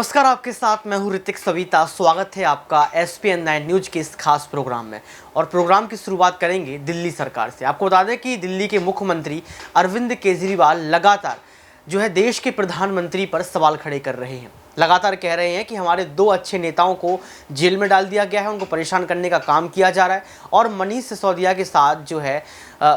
नमस्कार, आपके साथ मैं हूं ऋतिक सविता। स्वागत है आपका SPN 9 न्यूज के इस खास प्रोग्राम में। और प्रोग्राम की शुरुआत करेंगे दिल्ली सरकार से। आपको बता दें कि दिल्ली के मुख्यमंत्री अरविंद केजरीवाल लगातार देश के प्रधानमंत्री पर सवाल खड़े कर रहे हैं। लगातार कह रहे हैं कि हमारे दो अच्छे नेताओं को जेल में डाल दिया गया है, उनको परेशान करने का काम किया जा रहा है और मनीष सिसोदिया के साथ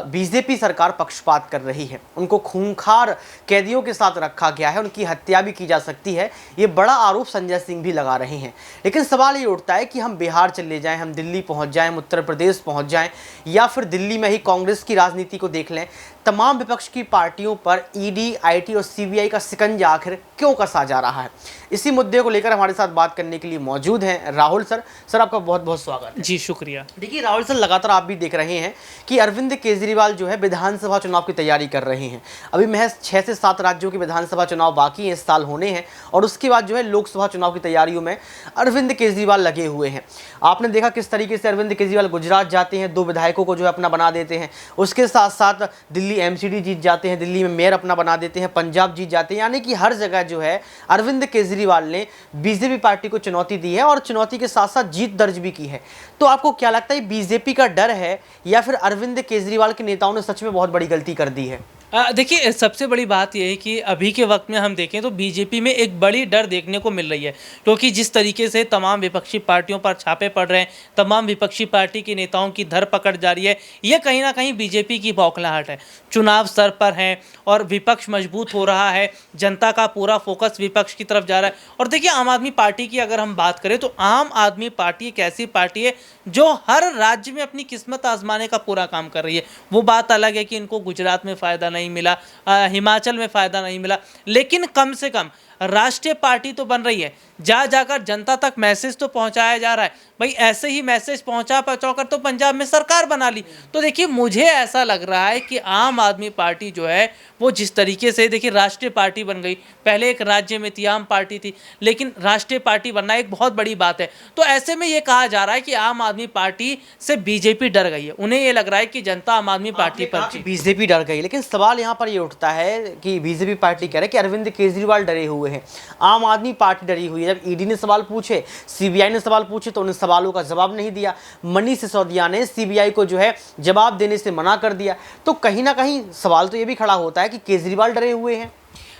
बीजेपी सरकार पक्षपात कर रही है। उनको खूंखार कैदियों के साथ रखा गया है, उनकी हत्या भी की जा सकती है। ये बड़ा आरोप संजय सिंह भी लगा रहे हैं। लेकिन सवाल ये उठता है कि हम बिहार चले जाएं, हम दिल्ली पहुंच जाएं, हम उत्तर प्रदेश पहुंच जाएं या फिर दिल्ली में ही कांग्रेस की राजनीति को देख लें। तमाम विपक्ष की पार्टियों पर ईडी, आईटी और सीबीआई का शिकंजा आखिर क्यों कसा जा रहा है? इसी मुद्दे को लेकर हमारे साथ बात करने के लिए मौजूद हैं राहुल सर। सर, आपका बहुत बहुत स्वागत है। जी शुक्रिया। देखिए राहुल सर, लगातार आप भी देख रहे हैं कि अरविंद केजरीवाल विधानसभा चुनाव की तैयारी कर रहे हैं। अभी महज 6 से 7 राज्यों के विधानसभा चुनाव बाकी हैं, इस साल होने हैं और उसके बाद लोकसभा चुनाव की तैयारियों में अरविंद केजरीवाल लगे हुए हैं। आपने देखा किस तरीके से अरविंद केजरीवाल गुजरात जाते हैं, 2 विधायकों को अपना बना देते हैं। उसके साथ साथ दिल्ली MCD जीत जाते हैं, दिल्ली में मेयर अपना बना देते हैं, पंजाब जीत जाते हैं। यानी कि हर जगह अरविंद केजरीवाल ने बीजेपी पार्टी को चुनौती दी है और चुनौती के साथ साथ जीत दर्ज भी की है। तो आपको क्या लगता है, बीजेपी का डर है या फिर अरविंद केजरीवाल के नेताओं ने सच में बहुत बड़ी गलती कर दी है? देखिए, सबसे बड़ी बात यह है कि अभी के वक्त में हम देखें तो बीजेपी में एक बड़ी डर देखने को मिल रही है, क्योंकि जिस तरीके से तमाम विपक्षी पार्टियों पर छापे पड़ रहे हैं, तमाम विपक्षी पार्टी के नेताओं की धरपकड़ जारी है, ये कहीं ना कहीं बीजेपी की बौखलाहट है। चुनाव सर पर है और विपक्ष मजबूत हो रहा है, जनता का पूरा फोकस विपक्ष की तरफ जा रहा है। और देखिए, आम आदमी पार्टी की अगर हम बात करें तो आम आदमी पार्टी एक ऐसी पार्टी है जो हर राज्य में अपनी किस्मत आजमाने का पूरा काम कर रही है। वो बात अलग है कि इनको गुजरात में फ़ायदा नहीं मिला, हिमाचल में फ़ायदा नहीं मिला, लेकिन कम से कम राष्ट्रीय पार्टी तो बन रही है। जा जाकर जनता तक मैसेज तो पहुंचाया जा रहा है। भाई, ऐसे ही मैसेज पहुंचा कर तो पंजाब में सरकार बना ली। तो देखिए, मुझे ऐसा लग रहा है कि आम आदमी पार्टी वो जिस तरीके से देखिए राष्ट्रीय पार्टी बन गई, पहले एक राज्य में थी, आम पार्टी थी, लेकिन राष्ट्रीय पार्टी बनना एक बहुत बड़ी बात है। तो ऐसे में ये कहा जा रहा है कि आम आदमी पार्टी से बीजेपी डर गई है। उन्हें ये लग रहा है कि जनता आम आदमी पार्टी पर बीजेपी डर गई। लेकिन सवाल यहाँ पर ये उठता है कि बीजेपी पार्टी कह रहे हैं कि अरविंद केजरीवाल डरे हुए हैं, आम आदमी पार्टी डरी हुई है। जब ईडी ने सवाल पूछे, सीबीआई ने सवाल पूछे तो उन सवालों का जवाब नहीं दिया। मनीष सिसोदिया ने सीबीआई को जवाब देने से मना कर दिया। तो कहीं ना कहीं सवाल तो ये भी खड़ा होता है कि केजरीवाल डरे हुए हैं।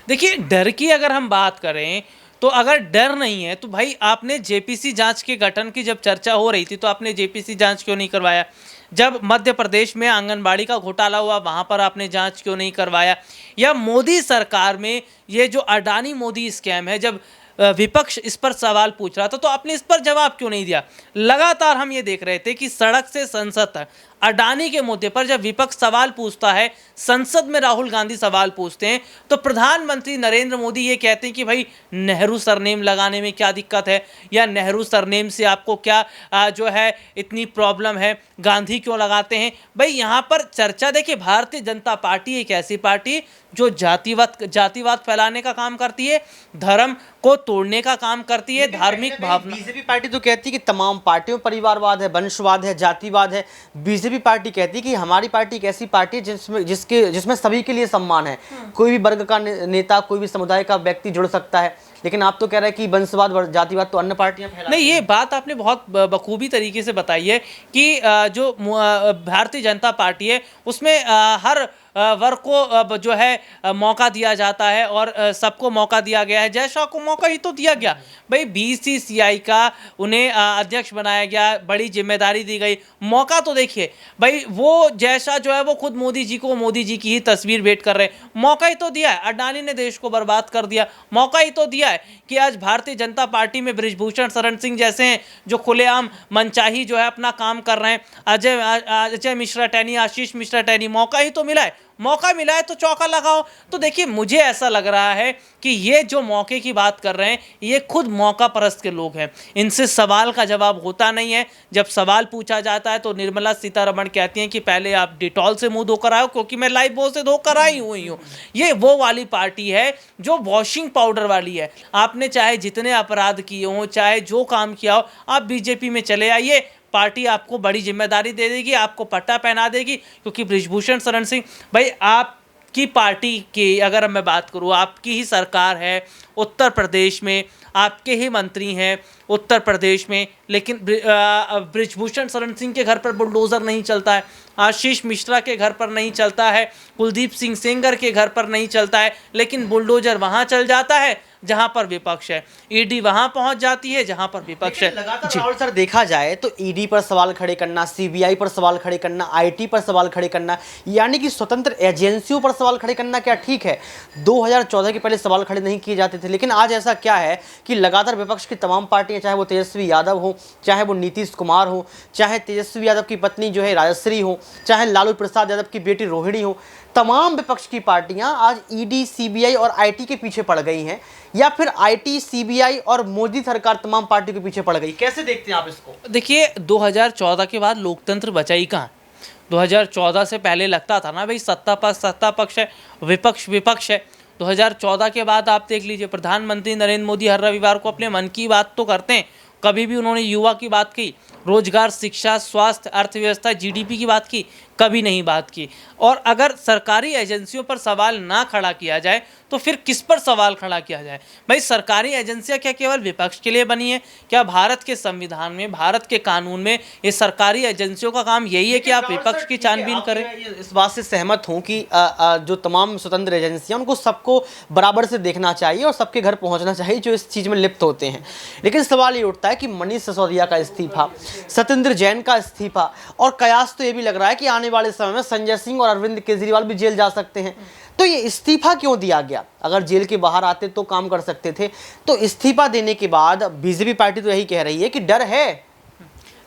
देखिए, डर की अगर हम बात करें तो अगर डर नहीं है तो भाई आपने जेपीसी जांच के गठन की जब चर्चा हो रही थी तो आपने जेपीसी जांच क्यों नहीं करवाया? जब मध्य प्रदेश में आंगनबाड़ी का घोटाला हुआ वहां पर आपने जांच क्यों नहीं करवाया? या मोदी सरकार में ये जो अडानी मोदी स्कैम है, जब विपक्ष इस पर सवाल पूछ रहा था तो आपने इस पर जवाब क्यों नहीं दिया? लगातार हम ये देख रहे थे कि सड़क से संसद तक अडानी के मुद्दे पर जब विपक्ष सवाल पूछता है, संसद में राहुल गांधी सवाल पूछते हैं, तो प्रधानमंत्री नरेंद्र मोदी ये कहते हैं कि भाई नेहरू सरनेम लगाने में क्या दिक्कत है, या नेहरू सरनेम से आपको क्या इतनी प्रॉब्लम है, गांधी क्यों लगाते हैं? भाई यहाँ पर चर्चा देखिए, भारतीय जनता पार्टी एक ऐसी पार्टी जो जातिवाद फैलाने का काम करती है, धर्म को तोड़ने का काम करती है, धार्मिक भावना। बीजेपी पार्टी तो कहती है कि तमाम पार्टियों परिवारवाद है, वंशवाद है, जातिवाद है। बीजेपी पार्टी कहती है कि हमारी पार्टी एक ऐसी पार्टी है जिसमें सभी के लिए सम्मान है, कोई भी वर्ग का नेता, कोई भी समुदाय का व्यक्ति जुड़ सकता है। लेकिन आप तो कह रहे हैं कि वंशवाद, जातिवाद तो अन्य पार्टियां फैलाती हैं। नहीं, ये बात आपने बहुत बखूबी तरीके से बताई है कि जो भारतीय जनता पार्टी है उसमें हर वर्ग को मौका दिया जाता है और सबको मौका दिया गया है। जय शाह को मौका ही तो दिया गया। भाई, BCCI का उन्हें अध्यक्ष बनाया गया, बड़ी जिम्मेदारी दी गई। मौका तो देखिए भाई, वो जय शाह वो खुद मोदी जी की ही तस्वीर भेंट कर रहे हैं। मौका ही तो दिया है। अडानी ने देश को बर्बाद कर दिया। मौका ही तो दिया है कि आज भारतीय जनता पार्टी में बृजभूषण शरण सिंह जैसे हैं जो खुलेआम मनचाही अपना काम कर रहे हैं। अजय मिश्रा टैनी, आशीष मिश्रा टैनी, मौका ही तो मिला है। मौका मिला है तो चौका लगाओ। तो देखिए, मुझे ऐसा लग रहा है कि ये जो मौके की बात कर रहे हैं ये खुद मौका परस्त के लोग हैं। इनसे सवाल का जवाब होता नहीं है। जब सवाल पूछा जाता है तो निर्मला सीतारमण कहती हैं कि पहले आप डिटॉल से मुंह धोकर आओ, क्योंकि मैं लाइफ बॉय से धोकर आई हुई हूँ। ये वो वाली पार्टी है जो वॉशिंग पाउडर वाली है। आपने चाहे जितने अपराध किए हों, चाहे जो काम किया हो, आप बीजेपी में चले आइए, पार्टी आपको बड़ी जिम्मेदारी दे देगी, आपको पट्टा पहना देगी। क्योंकि बृजभूषण शरण सिंह, भाई आपकी पार्टी की अगर मैं बात करूँ, आपकी ही सरकार है उत्तर प्रदेश में आपके ही मंत्री हैं उत्तर प्रदेश में, लेकिन बृजभूषण शरण सिंह के घर पर बुलडोज़र नहीं चलता है, आशीष मिश्रा के घर पर नहीं चलता है, कुलदीप सिंह सेंगर के घर पर नहीं चलता है, लेकिन बुलडोज़र वहाँ चल जाता है जहाँ पर विपक्ष है, ईडी वहाँ पहुँच जाती है जहाँ पर विपक्ष है। लगातार राहुल सर देखा जाए तो ईडी पर सवाल खड़े करना, सीबीआई पर सवाल खड़े करना, आईटी पर सवाल खड़े करना, यानी कि स्वतंत्र एजेंसियों पर सवाल खड़े करना क्या ठीक है? 2014 के पहले सवाल खड़े नहीं किए जाते थे, लेकिन आज ऐसा क्या है कि लगातार विपक्ष की तमाम पार्टियां, चाहे वो तेजस्वी यादव हो, चाहे वो नीतीश कुमार हो, चाहे तेजस्वी यादव की पत्नी जो है राजश्री हो, चाहे लालू प्रसाद यादव की बेटी रोहिणी हो, तमाम विपक्ष की पार्टियां आज ईडी, सीबीआई और आईटी के पीछे पड़ गई हैं, या फिर आईटी, सीबीआई और मोदी सरकार तमाम पार्टियों के पीछे पड़ गई। कैसे देखते हैं आप इसको? देखिए, 2014 के बाद लोकतंत्र बचा ही कहाँ। 2014 से पहले लगता था ना भाई सत्ता पक्ष है, विपक्ष विपक्ष है। 2014 के बाद आप देख लीजिए, प्रधानमंत्री नरेंद्र मोदी हर रविवार को अपने मन की बात तो करते हैं। कभी भी उन्होंने युवा की बात की, रोजगार, शिक्षा, स्वास्थ्य, अर्थव्यवस्था, जीडीपी की बात की? कभी नहीं बात की। और अगर सरकारी एजेंसियों पर सवाल ना खड़ा किया जाए तो फिर किस पर सवाल खड़ा किया जाए? भाई, सरकारी एजेंसियां क्या केवल विपक्ष के लिए बनी है? क्या भारत के संविधान में, भारत के कानून में ये सरकारी एजेंसियों का काम यही है कि आप विपक्ष की छानबीन करें? इस बात से सहमत हूं कि जो तमाम स्वतंत्र एजेंसियां, उनको सबको बराबर से देखना चाहिए और सबके घर पहुंचना चाहिए जो इस चीज़ में लिप्त होते हैं। लेकिन सवाल ये उठता है कि मनीष सिसोदिया का इस्तीफा, सत्येंद्र जैन का इस्तीफा, और कयास तो ये भी लग रहा है कि आने वाले समय में संजय सिंह और अरविंद केजरीवाल भी जेल जा सकते हैं। तो ये इस्तीफा क्यों दिया गया? अगर जेल के बाहर आते तो काम कर सकते थे, तो इस्तीफा देने के बाद बीजेपी पार्टी तो यही कह रही है कि डर है।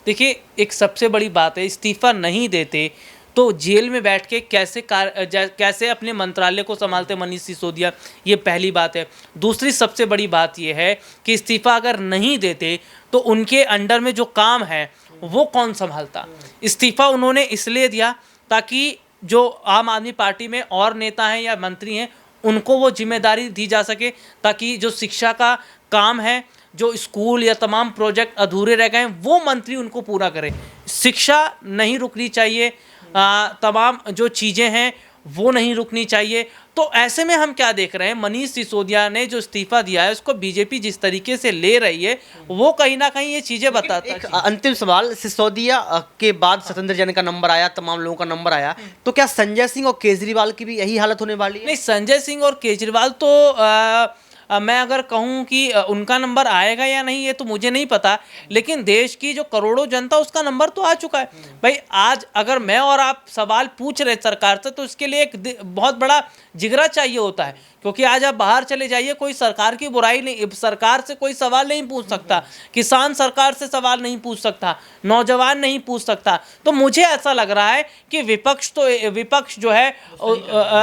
देखिए, एक सबसे बड़ी बात है, इस्तीफा नहीं देते तो जेल में बैठ के कैसे अपने मंत्रालय को संभालते मनीष सिसोदिया, ये पहली बात है। दूसरी सबसे बड़ी बात ये है कि इस्तीफा अगर नहीं देते तो उनके अंडर में जो काम है वो कौन संभालता? इस्तीफा उन्होंने इसलिए दिया ताकि जो आम आदमी पार्टी में और नेता हैं या मंत्री हैं उनको वो जिम्मेदारी दी जा सके, ताकि जो शिक्षा का काम है, जो स्कूल या तमाम प्रोजेक्ट अधूरे रह गए हैं, वो मंत्री उनको पूरा करें। शिक्षा नहीं रुकनी चाहिए, तमाम जो चीज़ें हैं वो नहीं रुकनी चाहिए। तो ऐसे में हम क्या देख रहे हैं, मनीष सिसोदिया ने जो इस्तीफा दिया है उसको बीजेपी जिस तरीके से ले रही है वो कहीं ना कहीं ये चीज़ें बताता है। अंतिम सवाल, सिसोदिया के बाद सत्येंद्र जैन का नंबर आया, तमाम लोगों का नंबर आया, तो क्या संजय सिंह और केजरीवाल की भी यही हालत होने वाली है? नहीं, संजय सिंह और केजरीवाल तो मैं अगर कहूं कि उनका नंबर आएगा या नहीं ये तो मुझे नहीं पता, लेकिन देश की जो करोड़ों जनता उसका नंबर तो आ चुका है। भाई, आज अगर मैं और आप सवाल पूछ रहे सरकार से तो इसके लिए एक बहुत बड़ा जिगरा चाहिए होता है, क्योंकि आज आप बाहर चले जाइए, कोई सरकार की बुराई नहीं, सरकार से कोई सवाल नहीं पूछ सकता, किसान सरकार से सवाल नहीं पूछ सकता, नौजवान नहीं पूछ सकता। तो मुझे ऐसा लग रहा है कि विपक्ष जो है,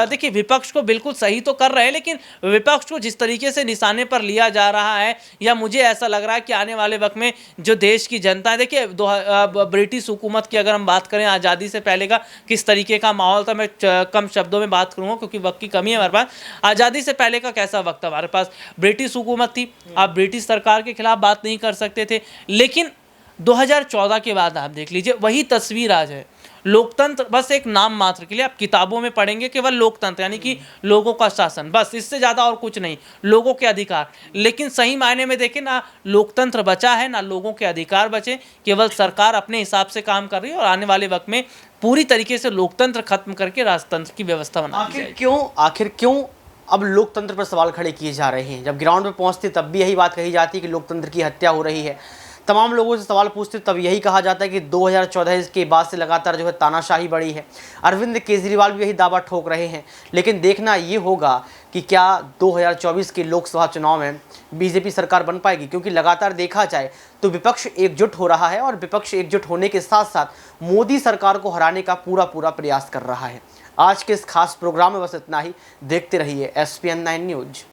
देखिए, विपक्ष को बिल्कुल सही तो कर रहे हैं, लेकिन विपक्ष को जिस तरीके से निशाने पर लिया जा रहा है, या मुझे ऐसा लग रहा है कि आने वाले वक्त में जो देश की जनता है, देखिए ब्रिटिश हुकूमत की अगर हम बात करें, आज़ादी से पहले का किस तरीके का माहौल था, मैं कम शब्दों में बात करूँगा क्योंकि वक्त की कमी है हमारे पास। आज़ादी से पहले का कैसा वक्त था हमारे पास? ब्रिटिश हुकूमत थी, आप ब्रिटिश सरकार के खिलाफ बात नहीं कर सकते थे। लेकिन 2014 के बाद आप देख लीजिए, वही तस्वीर आज है। लोकतंत्र बस एक नाम मात्र के लिए, आप किताबों में पढ़ेंगे केवल लोकतंत्र यानी कि लोगों का शासन, बस, इससे ज़्यादा और कुछ नहीं, लोगों के अधिकार। लेकिन सही मायने में देखें, ना लोकतंत्र बचा है ना लोगों के अधिकार बचे, केवल सरकार अपने हिसाब से काम कर रही है और आने वाले वक्त में पूरी तरीके से लोकतंत्र खत्म करके राजतंत्र की व्यवस्था बना दी जाएगी। आखिर क्यों अब लोकतंत्र पर सवाल खड़े किए जा रहे हैं? जब ग्राउंड पे पहुंचते तब भी यही बात कही जाती है कि लोकतंत्र की हत्या हो रही है। तमाम लोगों से सवाल पूछते तब यही कहा जाता है कि 2014 के बाद से लगातार जो है तानाशाही बढ़ी है। अरविंद केजरीवाल भी यही दावा ठोक रहे हैं। लेकिन देखना ये होगा कि क्या 2024 के लोकसभा चुनाव में बीजेपी सरकार बन पाएगी, क्योंकि लगातार देखा जाए तो विपक्ष एकजुट हो रहा है और विपक्ष एकजुट होने के साथ साथ मोदी सरकार को हराने का पूरा प्रयास कर रहा है। आज के इस खास प्रोग्राम में बस इतना ही। देखते रहिए SPN9 न्यूज।